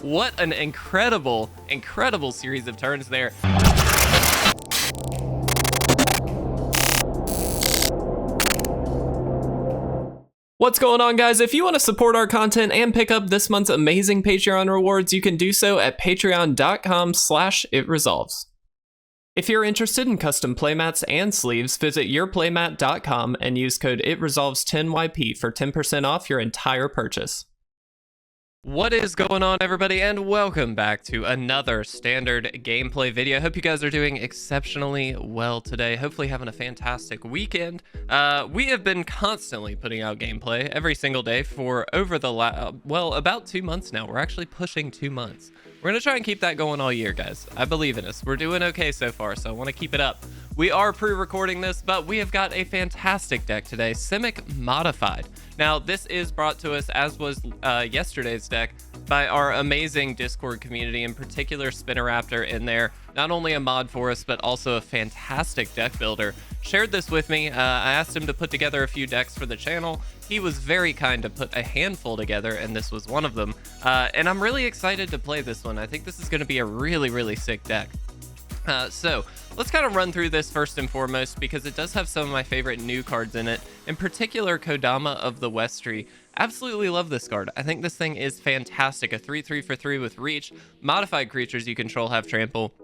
What an incredible series of turns there. What's going on, guys? If you want to support our content and pick up this month's amazing Patreon rewards, you can do so at patreon.com/itresolves. If you're interested in custom playmats and sleeves, visit YourPlaymat.com and use code ITRESOLVES10YP for 10% off your entire purchase. What is going on, everybody, and welcome back to another standard gameplay video. Hope you guys are doing exceptionally well today. Hopefully having a fantastic weekend. We have been constantly putting out gameplay every single day for over the about 2 months now. We're actually pushing 2 months. We're gonna try and keep that going all year, guys. I believe in us. We're doing okay so far, so I want to keep it up. We are pre-recording this, but we have got a fantastic deck today, Simic Modified. Now, this is brought to us, as was yesterday's deck, by our amazing Discord community, in particular Spinneraptor in there. Not only a mod for us, but also a fantastic deck builder. Shared this with me. I asked him to put together a few decks for the channel. He was very kind to put a handful together, and this was one of them. And I'm really excited to play this one. I think this is going to be a really sick deck. So let's kind of run through this first and foremost, because it does have some of my favorite new cards in it, in particular Kodama of the Westry. Absolutely love this card. I think this thing is fantastic. A 3/3 for 3 with reach. Modified creatures you control have trample.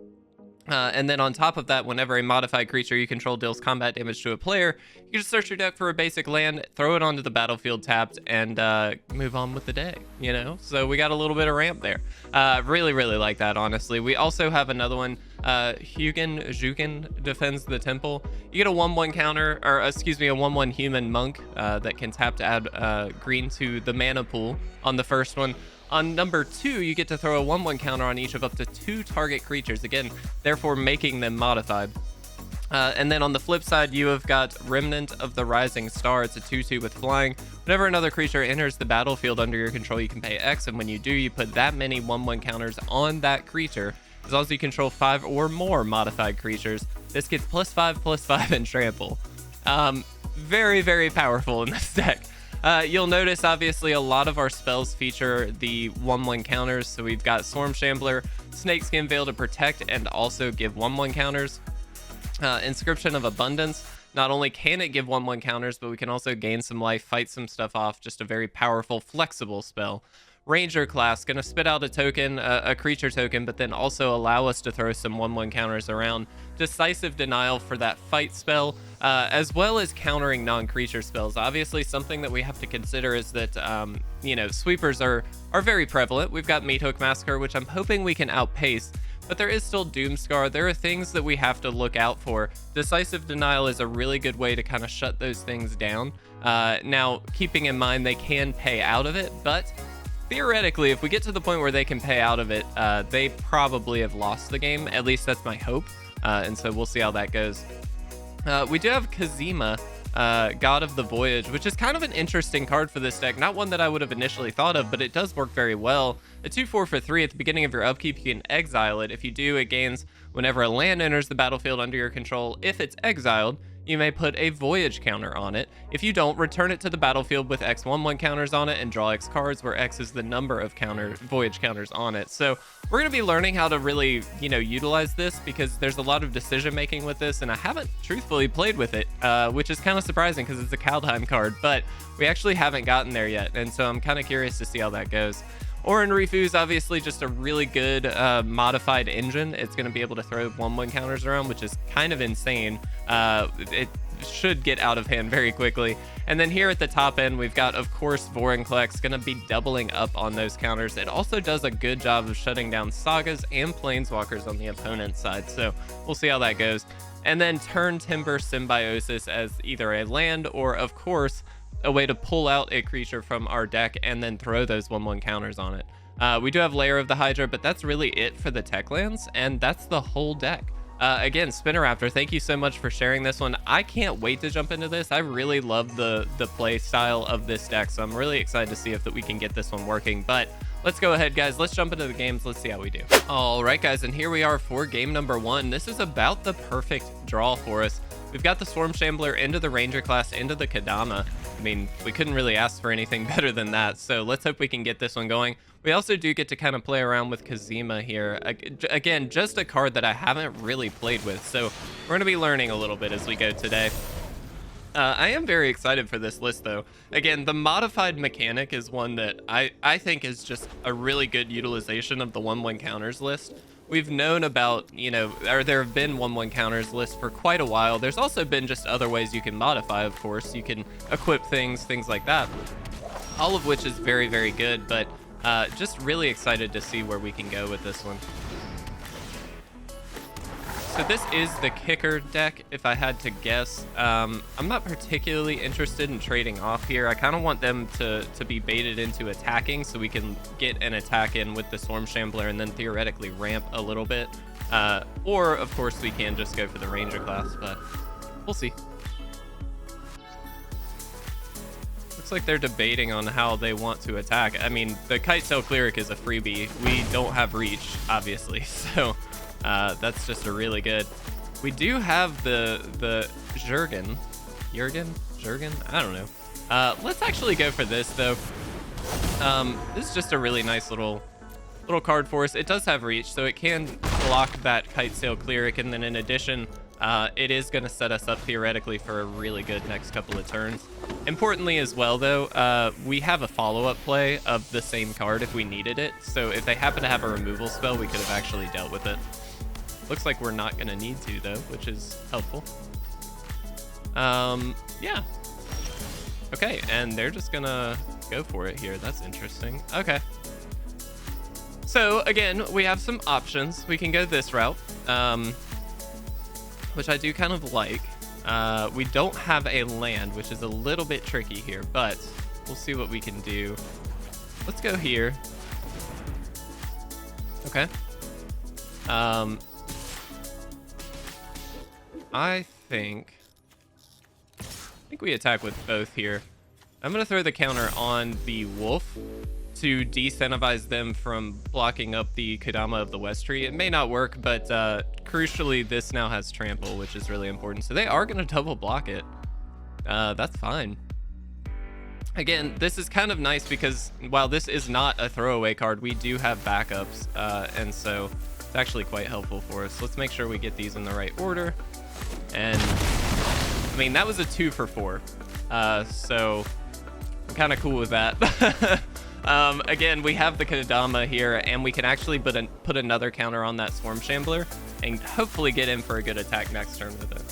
And then on top of that, whenever a modified creature you control deals combat damage to a player, you just search your deck for a basic land, throw it onto the battlefield tapped, and move on with the day, you know? So we got a little bit of ramp there. Really like that, honestly. We also have another one, Jugan defends the temple. You get a 1/1 counter, or excuse me, a 1/1 human monk that can tap to add green to the mana pool on the first one. On number 2, you get to throw a 1/1 counter on each of up to 2 target creatures, again, therefore making them modified. And then on the flip side, you have got Remnant of the Rising Star. It's a 2/2 with flying. Whenever another creature enters the battlefield under your control, you can pay X, and when you do, you put that many 1/1 counters on that creature. As long as you control 5 or more modified creatures, this gets +5/+5 and trample. Very powerful in this deck. You'll notice, obviously, a lot of our spells feature the 1/1 counters. So we've got Swarm Shambler, Snakeskin Veil to protect and also give 1/1 counters. Inscription of Abundance. Not only can it give 1/1 counters, but we can also gain some life, fight some stuff off. Just a very powerful, flexible spell. Ranger class, gonna spit out a token, a creature token, but then also allow us to throw some 1/1 counters around. Decisive Denial for that fight spell, as well as countering non-creature spells. Obviously, something that we have to consider is that, you know, sweepers are very prevalent. We've got Meathook Massacre, which I'm hoping we can outpace, but there is still Doomscar. There are things that we have to look out for. Decisive Denial is a really good way to kind of shut those things down. Now, keeping in mind they can pay out of it, but theoretically, if we get to the point where they can pay out of it, they probably have lost the game. At least that's my hope. And so we'll see how that goes. We do have Cosima, God of the Voyage, which is kind of an interesting card for this deck. Not one that I would have initially thought of, but it does work very well. A 2/4 for 3 at the beginning of your upkeep, you can exile it. If you do, it gains whenever a land enters the battlefield under your control. If it's exiled, you may put a Voyage counter on it. If you don't, return it to the battlefield with X 1/1 counters on it and draw X cards, where X is the number of Voyage counters on it. So we're going to be learning how to really, you know, utilize this, because there's a lot of decision making with this, and I haven't truthfully played with it, which is kind of surprising because it's a Kaldheim card, but we actually haven't gotten there yet, and so I'm kind of curious to see how that goes. Oran-Rief Ooze, obviously just a really good modified engine. It's going to be able to throw 1/1 counters around, which is kind of insane. It should get out of hand very quickly. And then here at the top end, we've got, of course, Vorinclex, going to be doubling up on those counters. It also does a good job of shutting down sagas and planeswalkers on the opponent's side, so we'll see how that goes. And then Turntimber Symbiosis as either a land or, of course, a way to pull out a creature from our deck and then throw those 1/1 counters on it. We do have Lair of the Hydra, but that's really it for the tech lands, and that's the whole deck. Again, Spinneraptor, thank you so much for sharing this one. I can't wait to jump into this. I really love the play style of this deck, so I'm really excited to see if that we can get this one working. But let's go ahead, guys. Let's jump into the games. Let's see how we do. All right, guys, and here we are for game number 1. This is about the perfect draw for us. We've got the Swarm Shambler into the Ranger class, into the Kodama. I mean, we couldn't really ask for anything better than that, so let's hope we can get this one going. We also do get to kind of play around with Cosima here. Again, just a card that I haven't really played with, so we're going to be learning a little bit as we go today. I am very excited for this list, though. Again, the modified mechanic is one that I think is just a really good utilization of the 1/1 counters list. We've known about, you know, or there have been 1/1 counters lists for quite a while. There's also been just other ways you can modify, of course. You can equip things like that. All of which is very, very good, but just really excited to see where we can go with this one. So this is the kicker deck, if I had to guess. I'm not particularly interested in trading off here. I kind of want them to be baited into attacking so we can get an attack in with the Swarm Shambler and then theoretically ramp a little bit. Or, of course, we can just go for the Ranger class, but we'll see. Looks like they're debating on how they want to attack. I mean, the Kite-Tail Cleric is a freebie. We don't have reach, obviously, so... that's just a really good. We do have the Jugan. I don't know. Let's actually go for this though. This is just a really nice little card for us. It does have reach, so it can block that Kite-Tail Cleric, and then in addition, it is going to set us up theoretically for a really good next couple of turns. Importantly as well though, we have a follow-up play of the same card if we needed it, so if they happen to have a removal spell, we could have actually dealt with it. Looks like we're not going to need to, though, which is helpful. Yeah. Okay, and they're just going to go for it here. That's interesting. Okay. So, again, we have some options. We can go this route, which I do kind of like. We don't have a land, which is a little bit tricky here, but we'll see what we can do. Let's go here. Okay. I think we attack with both here. I'm going to throw the counter on the Wolf to de-incentivize them from blocking up the Kodama of the West Tree. It may not work, but crucially, this now has Trample, which is really important. So they are going to double block it. That's fine. Again, this is kind of nice because while this is not a throwaway card, we do have backups, and so it's actually quite helpful for us. Let's make sure we get these in the right order. And I mean, that was a 2 for 4, so I'm kind of cool with that. Again, we have the Kodama here, and we can actually put another counter on that Swarm Shambler and hopefully get in for a good attack next turn with it.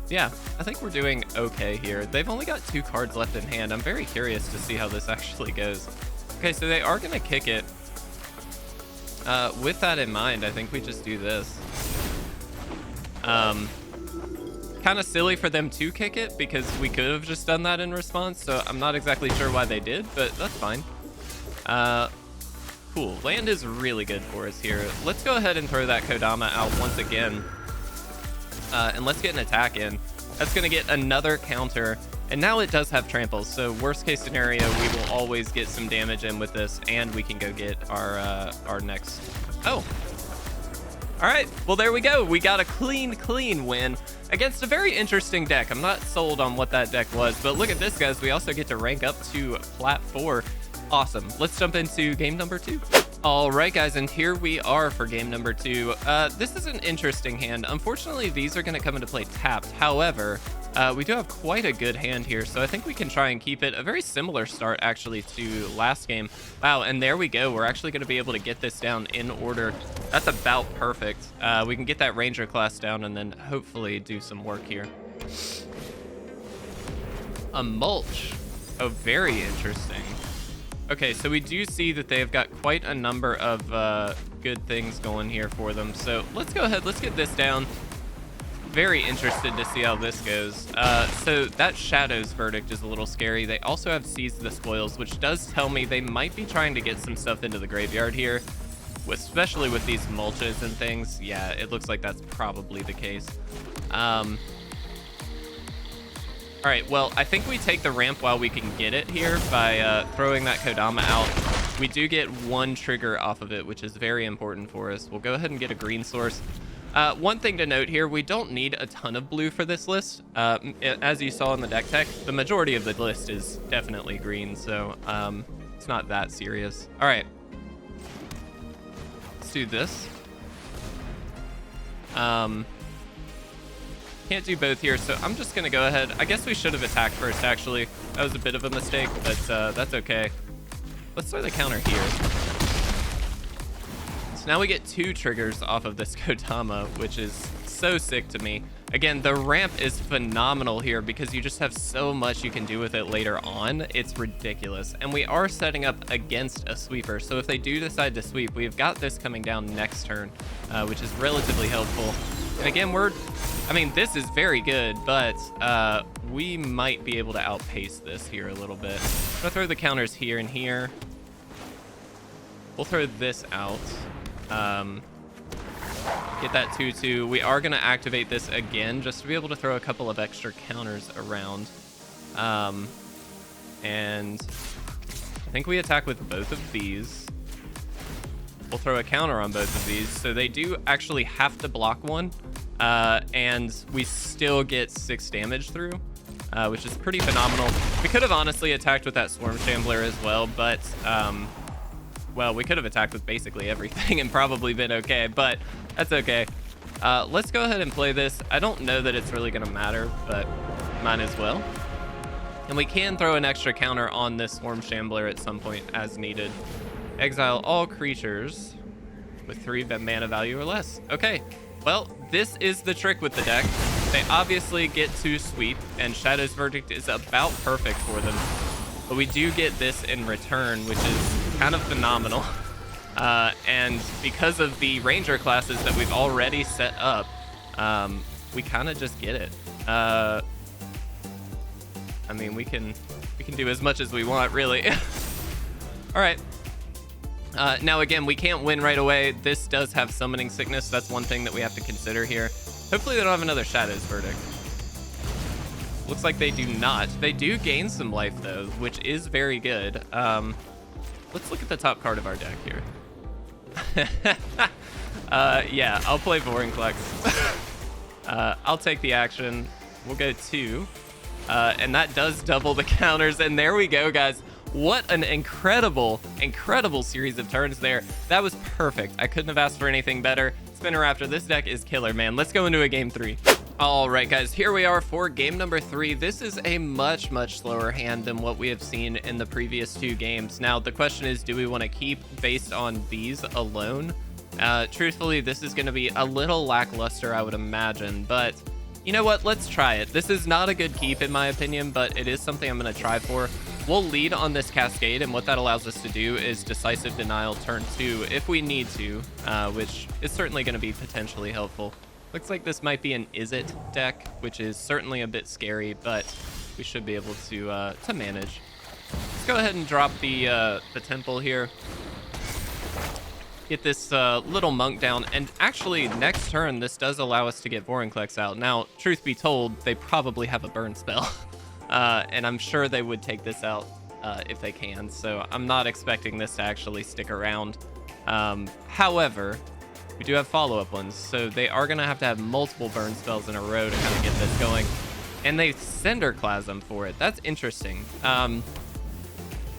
Yeah, I think we're doing okay here. They've only got 2 cards left in hand. I'm very curious to see how this actually goes. Okay, so they are going to kick it. With that in mind, I think we just do this. Kind of silly for them to kick it because we could have just done that in response, so I'm not exactly sure why they did, but that's fine. Cool. Land is really good for us here. Let's go ahead and throw that Kodama out once again. And let's get an attack in. That's going to get another counter. And now it does have Trample, so worst case scenario, we will always get some damage in with this, and we can go get our next... Oh. All right, well, there we go. We got a clean win against a very interesting deck. I'm not sold on what that deck was, but look at this, guys. We also get to rank up to Plat 4. Awesome. Let's jump into game number 2. All right, guys, and here we are for game number 2. This is an interesting hand. Unfortunately, these are going to come into play tapped. However, we do have quite a good hand here, so I think we can try and keep it. A very similar start, actually, to last game. Wow, and there we go. We're actually going to be able to get this down in order. That's about perfect. We can get that Ranger class down and then hopefully do some work here. A mulch. Oh, very interesting. Okay, so we do see that they've got quite a number of good things going here for them. So let's go ahead. Let's get this down. Very interested to see how this goes. So that Shadow's Verdict is a little scary. They also have Seize the Spoils, which does tell me they might be trying to get some stuff into the graveyard here, especially with these mulches and things. Yeah, it looks like that's probably the case. All right, well, I think we take the ramp while we can get it here by throwing that Kodama out. we do get 1 trigger off of it, which is very important for us. We'll go ahead and get a green source. One thing to note here, we don't need a ton of blue for this list. As you saw in the deck tech, the majority of the list is definitely green, so it's not that serious. All right, let's do this. Can't do both here, so I'm just gonna go ahead. I guess we should have attacked first, actually. That was a bit of a mistake, but that's okay. Let's throw the counter here. So now we get 2 triggers off of this Kodama, which is so sick to me. Again, the ramp is phenomenal here because you just have so much you can do with it later on. It's ridiculous. And we are setting up against a sweeper, so if they do decide to sweep, we've got this coming down next turn, which is relatively helpful. And again, I mean, this is very good, but we might be able to outpace this here a little bit. I'm gonna throw the counters here and here. We'll throw this out. Get that 2/2. We are gonna activate this again just to be able to throw a couple of extra counters around. And I think we attack with both of these. We'll throw a counter on both of these, so they do actually have to block one. And we still get 6 damage through, which is pretty phenomenal. We could have honestly attacked with that Swarm Shambler as well, but well, we could have attacked with basically everything and probably been okay, but that's okay. Let's go ahead and play this. I don't know that it's really gonna matter, but might as well. And we can throw an extra counter on this Swarm Shambler at some point as needed. Exile all creatures with 3 mana value or less. Okay. Well, this is the trick with the deck. They obviously get to sweep, and Shadow's Verdict is about perfect for them. But we do get this in return, which is kind of phenomenal. And because of the Ranger classes that we've already set up, we kind of just get it. I mean, we can do as much as we want, really. All right. Now, again, we can't win right away. This does have summoning sickness. That's one thing that we have to consider here. Hopefully they don't have another Shadow's Verdict. Looks like they do not. They do gain some life, though, which is very good. Let's look at the top card of our deck here. Yeah, I'll play Vorinclex. I'll take the action. We'll go 2. And that does double the counters. And there we go, guys. What an incredible series of turns there. That was perfect. I couldn't have asked for anything better. Spinner Raptor, this deck is killer, man. Let's go into a game 3. All right, guys, here we are for game number 3. This is a much slower hand than what we have seen in the previous 2 games. Now, the question is, do we want to keep based on these alone? Truthfully, this is going to be a little lackluster, I would imagine, but you know what? Let's try it. This is not a good keep, in my opinion, but it is something I'm going to try for. We'll lead on this Cascade, and what that allows us to do is Decisive Denial turn 2 if we need to, which is certainly going to be potentially helpful. Looks like this might be an Is It deck, which is certainly a bit scary, but we should be able to manage. Let's go ahead and drop the temple here. Get this little monk down, and actually next turn this does allow us to get Vorinclex out. Now, truth be told, they probably have a burn spell, and I'm sure they would take this out if they can, so I'm not expecting this to actually stick around. However, we do have follow-up ones, so they are going to have multiple burn spells in a row to kind of get this going, and they Cinderclasm for it. That's interesting.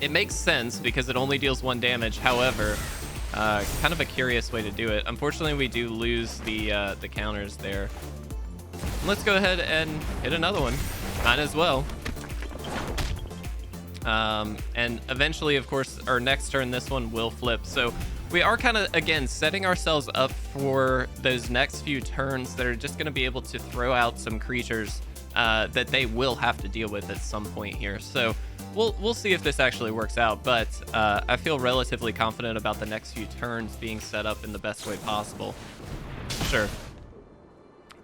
It makes sense because it only deals 1 damage. However, kind of a curious way to do it. Unfortunately, we do lose the counters there. Let's go ahead and hit another one. Might as well. And eventually, of course, our next turn, this one will flip. So we are kind of, again, setting ourselves up for those next few turns that are just going to be able to throw out some creatures that they will have to deal with at some point here. So we'll see if this actually works out, but I feel relatively confident about the next few turns being set up in the best way possible. Sure.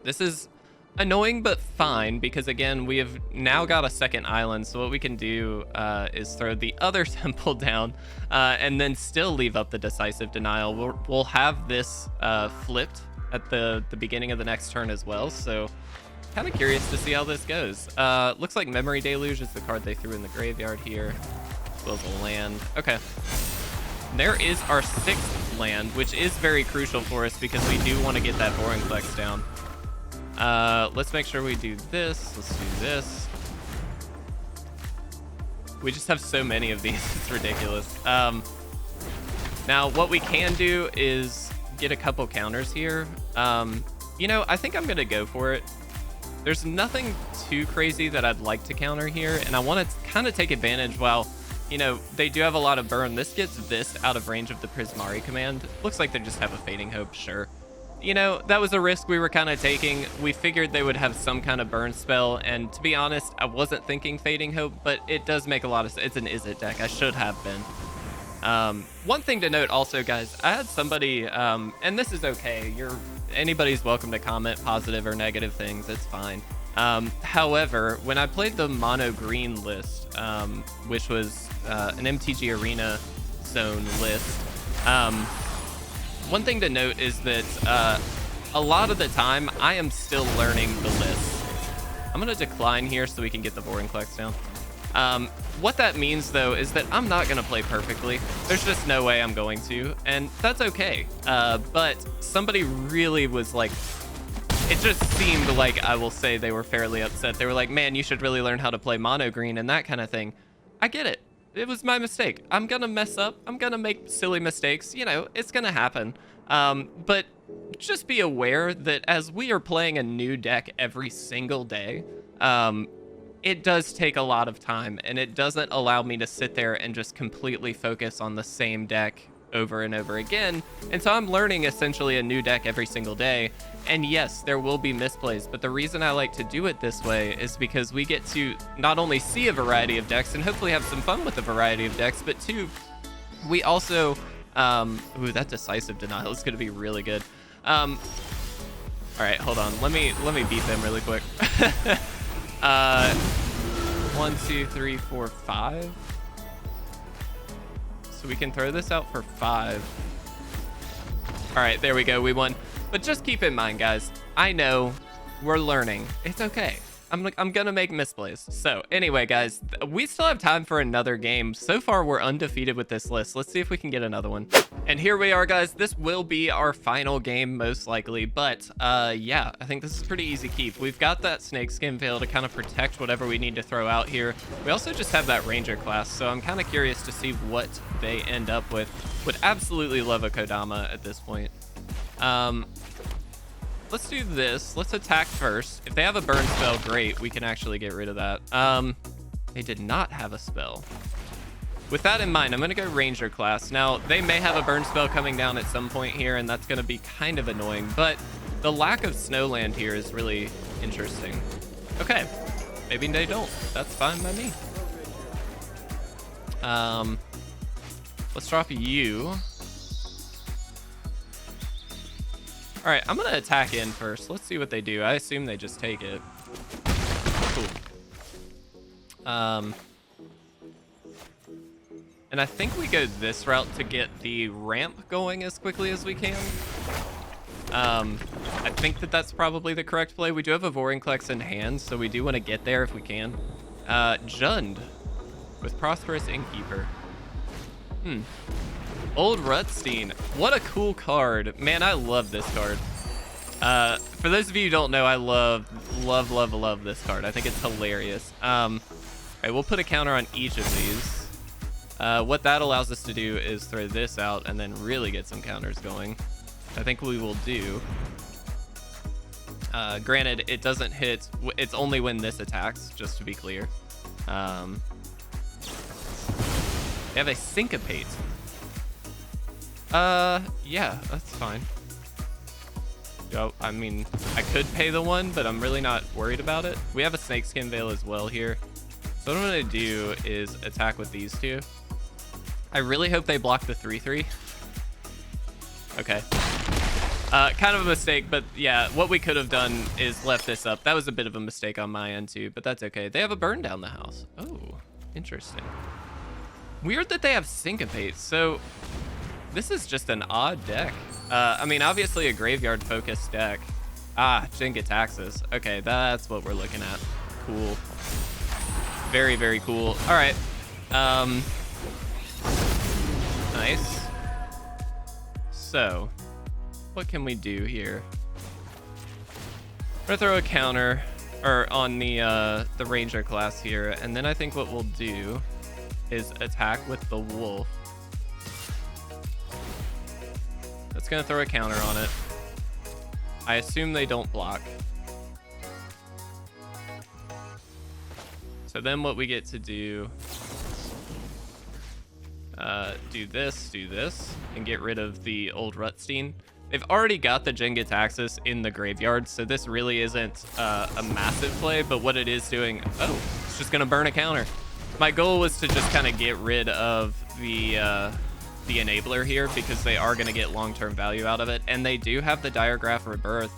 This is annoying but fine because, again, we have now got a second island, so what we can do is throw the other temple down and then still leave up the Decisive Denial. We'll have this flipped at the beginning of the next turn as well, so kind of curious to see how this goes. Looks like Memory Deluge is the card they threw in the graveyard here, as well as a land. Okay. there is our 6th land, which is very crucial for us because we do want to get that Vorinclex down. Let's make sure we do this. Let's do this. We just have so many of these. It's ridiculous. Now, what we can do is get a couple counters here. You know, I think I'm going to go for it. There's nothing too crazy that I'd like to counter here, and I want to kind of take advantage while, you know, they do have a lot of burn. This gets this out of range of the Prismari command. Looks like they just have a Fading Hope, sure. You know, that was a risk we were kind of taking. We figured they would have some kind of burn spell, and to be honest, I wasn't thinking Fading Hope, but it does make a lot of sense. It's an Izzet deck. I should have been. One thing to note also, guys, I had somebody, and this is okay. Anybody's welcome to comment positive or negative things. It's fine. However, when I played the mono green list, which was an MTG Arena zone list, one thing to note is that a lot of the time I am still learning the list. I'm going to decline here so we can get the Vorinclex down. What that means, though, is that I'm not going to play perfectly. There's just no way I'm going to, and that's okay. But somebody really was like, it just seemed like, I will say, they were fairly upset. They were like, man, you should really learn how to play mono green and that kind of thing. I get it. It was my mistake. I'm going to mess up. I'm going to make silly mistakes. You know, it's going to happen. But just be aware that as we are playing a new deck every single day, it does take a lot of time, and it doesn't allow me to sit there and just completely focus on the same deck over and over again. And so I'm learning essentially a new deck every single day. And yes, there will be misplays, but the reason I like to do it this way is because we get to not only see a variety of decks and hopefully have some fun with a variety of decks, but two, we also, ooh, that Decisive Denial is going to be really good. All right, hold on. Let me beat them really quick. 1, 2, 3, 4, 5. So we can throw this out for 5. All right, there we go. We won. But just keep in mind, guys, I know we're learning. It's okay. I'm gonna make misplays. So anyway, guys, we still have time for another game. So far, we're undefeated with this list. Let's see if we can get another one. And here we are, guys. This will be our final game, most likely. But yeah, I think this is pretty easy keep. We've got that Snakeskin Veil to kind of protect whatever we need to throw out here. We also just have that Ranger class, so I'm kind of curious to see what they end up with. Would absolutely love a Kodama at this point. Let's do this. Let's attack first. If they have a burn spell, great. We can actually get rid of that. They did not have a spell. With that in mind, I'm going to go Ranger class. Now, they may have a burn spell coming down at some point here, and that's going to be kind of annoying, but the lack of Snowland here is really interesting. Okay. Maybe they don't. That's fine by me. Let's drop you. All right, I'm gonna attack in first. Let's see what they do. I assume they just take it. Cool. And I think we go this route to get the ramp going as quickly as we can. I think that that's probably the correct play. We do have a Vorinclex in hand, so we do want to get there if we can. Jund with Prosperous Innkeeper. Old Rutstein. What a cool card. Man, I love this card. For those of you who don't know, I love this card. I think it's hilarious. All right, we'll put a counter on each of these. What that allows us to do is throw this out and then really get some counters going. I think we will do. Granted, it doesn't hit. It's only when this attacks, just to be clear. They have a Syncopate. Yeah, that's fine. Yo, I mean, I could pay the 1, but I'm really not worried about it. We have a Snakeskin Veil as well here. So what I'm gonna do is attack with these two. I really hope they block the 3/3. Okay. Kind of a mistake, but yeah, what we could have done is left this up. That was a bit of a mistake on my end too, but that's okay. They have a burn down the house. Oh, interesting. Weird that they have Syncopate. So this is just an odd deck. I mean, obviously a graveyard-focused deck. Ah, Jenga Taxes. Okay, that's what we're looking at. Cool. Very, very cool. All right. Nice. So, what can we do here? We're gonna throw a counter on the Ranger class here, and then I think what we'll do is attack with the Wolf. That's gonna throw a counter on it. I assume they don't block. So then what we get to do, do this, and get rid of the old Rutstein. They've already got the Jin-Gitaxias in the graveyard, so this really isn't a massive play, but what it is doing, oh, it's just gonna burn a counter. My goal was to just kind of get rid of the enabler here, because they are gonna get long-term value out of it, and they do have the Diregraph Rebirth,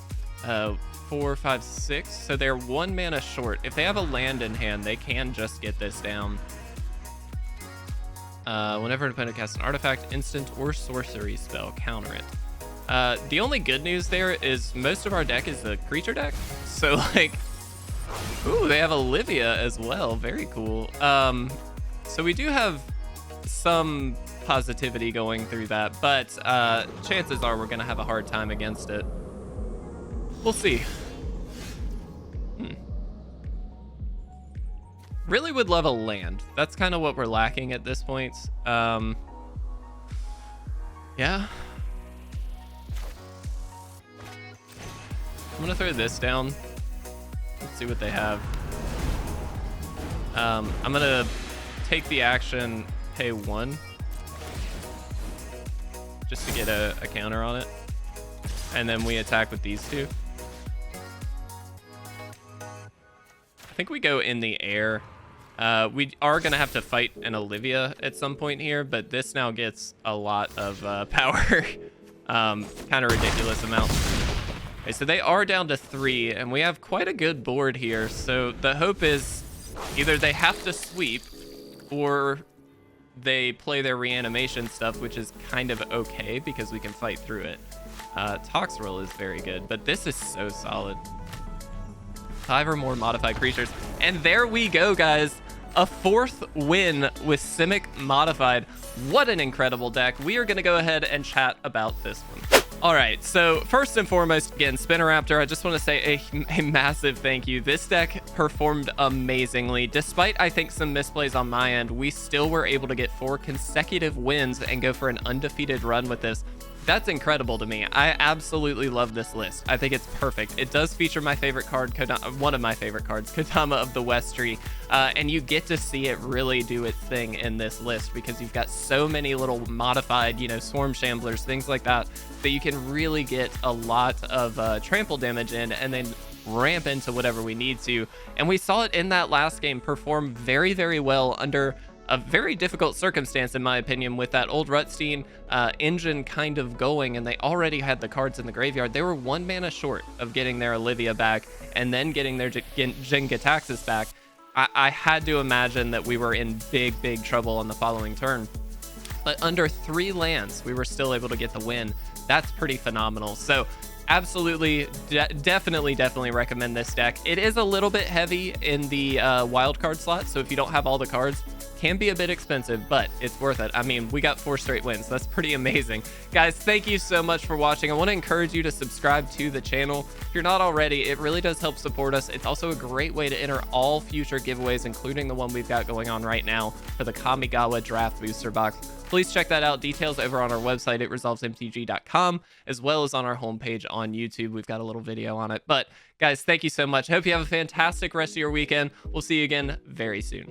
4, 5, 6, so they're 1 mana short. If they have a land in hand, they can just get this down. Whenever an opponent casts an artifact, instant, or sorcery spell, counter it. The only good news there is most of our deck is a creature deck, so like, ooh, they have Olivia as well, very cool. So we do have some positivity going through that, but chances are we're gonna have a hard time against it. We'll see. Really would love a land. That's kind of what we're lacking at this point. Yeah. I'm gonna throw this down. Let's see what they have. I'm gonna take the action, pay 1. Just to get a counter on it. And then we attack with these two. I think we go in the air. We are going to have to fight an Olivia at some point here, but this now gets a lot of power. Kind of ridiculous amount. Okay, so they are down to 3, and we have quite a good board here. So the hope is either they have to sweep, or they play their reanimation stuff, which is kind of okay because we can fight through it. Toxrill is very good, but this is so solid. 5 or more modified creatures. And there we go, guys. A 4th win with Simic Modified. What an incredible deck. We are going to go ahead and chat about this one. All right, so first and foremost, again, Spinneraptor, I just want to say a massive thank you. This deck performed amazingly. Despite, I think, some misplays on my end, we still were able to get 4 consecutive wins and go for an undefeated run with this. That's incredible to me. I absolutely love this list. I think it's perfect. It does feature my favorite card, one of my favorite cards, Kodama of the Westry, and you get to see it really do its thing in this list because you've got so many little modified, you know, Swarm Shamblers, things like that, that you can really get a lot of trample damage in and then ramp into whatever we need to. And we saw it in that last game perform very, very well under a very difficult circumstance, in my opinion, with that old Rutstein engine kind of going, and they already had the cards in the graveyard. They were 1 mana short of getting their Olivia back and then getting their Jin-Gitaxias back. I had to imagine that we were in big, big trouble on the following turn. But under 3 lands, we were still able to get the win. That's pretty phenomenal. So absolutely, definitely recommend this deck. It is a little bit heavy in the wild card slot, so if you don't have all the cards, can be a bit expensive, but it's worth it. I mean, we got 4 straight wins. That's pretty amazing. Guys, thank you so much for watching. I want to encourage you to subscribe to the channel. If you're not already, it really does help support us. It's also a great way to enter all future giveaways, including the one we've got going on right now for the Kamigawa Draft Booster Box. Please check that out. Details over on our website, itresolvesmtg.com, as well as on our homepage on YouTube. We've got a little video on it. But guys, thank you so much. Hope you have a fantastic rest of your weekend. We'll see you again very soon.